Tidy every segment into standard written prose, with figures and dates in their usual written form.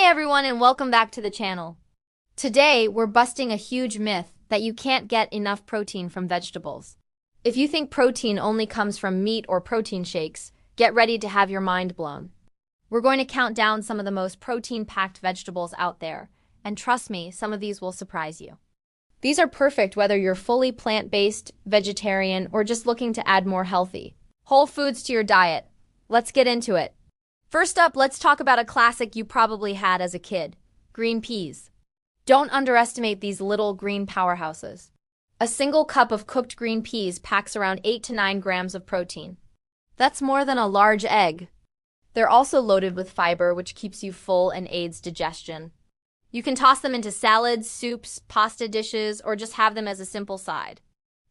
everyone, and welcome back to the channel. Today, we're busting a huge myth that you can't get enough protein from vegetables. If you think protein only comes from meat or protein shakes, get ready to have your mind blown. We're going to count down some of the most protein-packed vegetables out there, and trust me, some of these will surprise you. These are perfect whether you're fully plant-based, vegetarian, or just looking to add more healthy whole foods to your diet. Let's get into it. First up, let's talk about a classic you probably had as a kid: green peas. Don't underestimate these little green powerhouses. A single cup of cooked green peas packs around 8 to 9 grams of protein. That's more than a large egg. They're also loaded with fiber, which keeps you full and aids digestion. You can toss them into salads, soups, pasta dishes, or just have them as a simple side.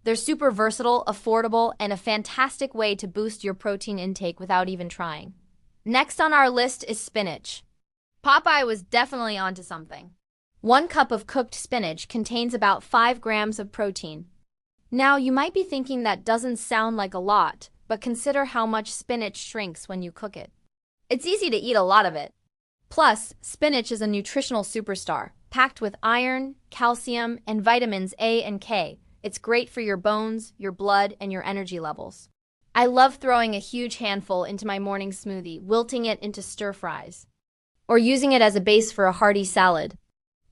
They're super versatile, affordable, and a fantastic way to boost your protein intake without even trying. Next on our list is spinach. Popeye was definitely onto something. 1 cup of cooked spinach contains about 5 grams of protein. Now, you might be thinking that doesn't sound like a lot, but consider how much spinach shrinks when you cook it. It's easy to eat a lot of it. Plus, spinach is a nutritional superstar, packed with iron, calcium, and vitamins A and K. It's great for your bones, your blood, and your energy levels. I love throwing a huge handful into my morning smoothie, wilting it into stir-fries, or using it as a base for a hearty salad.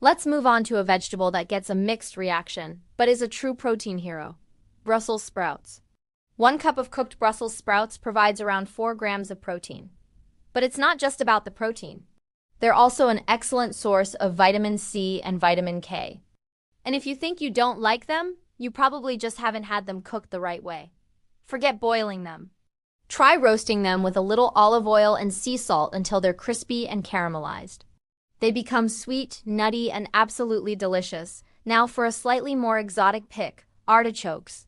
Let's move on to a vegetable that gets a mixed reaction, but is a true protein hero: Brussels sprouts. 1 cup of cooked Brussels sprouts provides around 4 grams of protein. But it's not just about the protein. They're also an excellent source of vitamin C and vitamin K. And if you think you don't like them, you probably just haven't had them cooked the right way. Forget boiling them. Try roasting them with a little olive oil and sea salt until they're crispy and caramelized. They become sweet, nutty, and absolutely delicious. Now for a slightly more exotic pick: artichokes.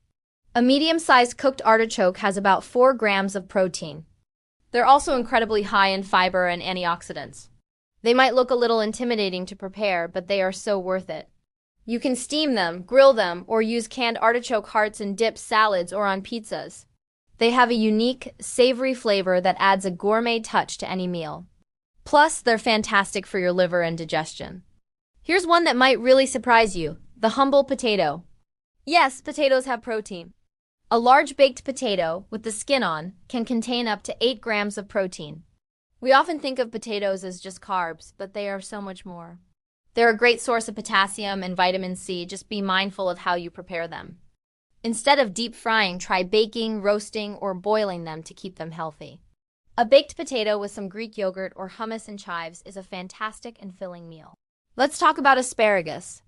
A medium-sized cooked artichoke has about 4 grams of protein. They're also incredibly high in fiber and antioxidants. They might look a little intimidating to prepare, but they are so worth it. You can steam them, grill them, or use canned artichoke hearts in dips, salads, or on pizzas. They have a unique, savory flavor that adds a gourmet touch to any meal. Plus, they're fantastic for your liver and digestion. Here's one that might really surprise you: the humble potato. Yes, potatoes have protein. A large baked potato, with the skin on, can contain up to 8 grams of protein. We often think of potatoes as just carbs, but they are so much more. They're a great source of potassium and vitamin C. Just be mindful of how you prepare them. Instead of deep frying, try baking, roasting, or boiling them to keep them healthy. A baked potato with some Greek yogurt or hummus and chives is a fantastic and filling meal. Let's talk about asparagus.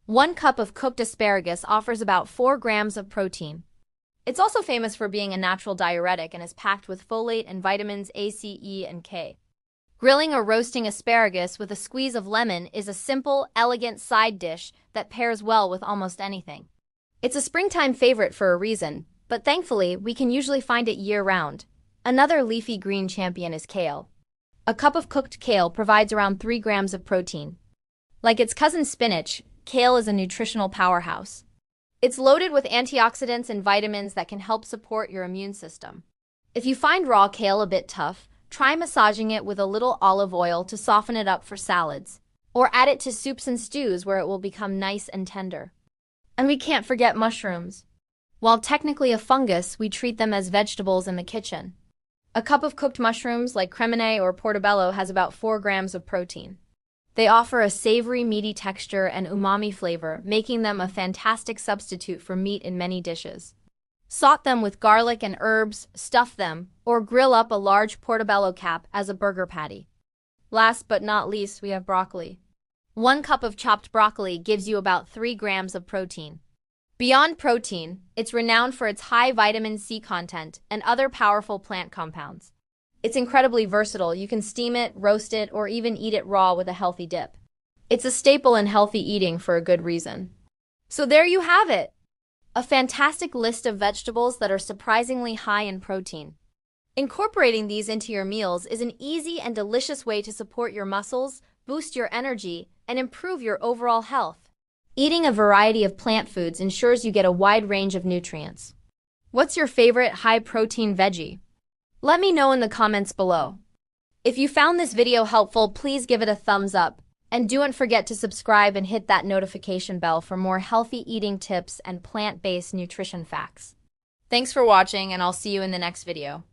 1 cup of cooked asparagus offers about 4 grams of protein. It's also famous for being a natural diuretic and is packed with folate and vitamins A, C, E, and K. Grilling or roasting asparagus with a squeeze of lemon is a simple, elegant side dish that pairs well with almost anything. It's a springtime favorite for a reason, but thankfully, we can usually find it year-round. Another leafy green champion is kale. A cup of cooked kale provides around 3 grams of protein. Like its cousin spinach, kale is a nutritional powerhouse. It's loaded with antioxidants and vitamins that can help support your immune system. If you find raw kale a bit tough, try massaging it with a little olive oil to soften it up for salads, or add it to soups and stews where it will become nice and tender. And we can't forget mushrooms. While technically a fungus, we treat them as vegetables in the kitchen. A cup of cooked mushrooms like cremine or portobello has about 4 grams of protein. They offer a savory, meaty texture and umami flavor, making them a fantastic substitute for meat in many dishes. Saute them with garlic and herbs, stuff them, or grill up a large portobello cap as a burger patty. Last but not least, we have broccoli. 1 cup of chopped broccoli gives you about 3 grams of protein. Beyond protein, it's renowned for its high vitamin C content and other powerful plant compounds. It's incredibly versatile. You can steam it, roast it, or even eat it raw with a healthy dip. It's a staple in healthy eating for a good reason. So there you have it! A fantastic list of vegetables that are surprisingly high in protein. Incorporating these into your meals is an easy and delicious way to support your muscles, boost your energy, and improve your overall health. Eating a variety of plant foods ensures you get a wide range of nutrients. What's your favorite high-protein veggie? Let me know in the comments below. If you found this video helpful, please give it a thumbs up. And don't forget to subscribe and hit that notification bell for more healthy eating tips and plant-based nutrition facts. Thanks for watching, and I'll see you in the next video.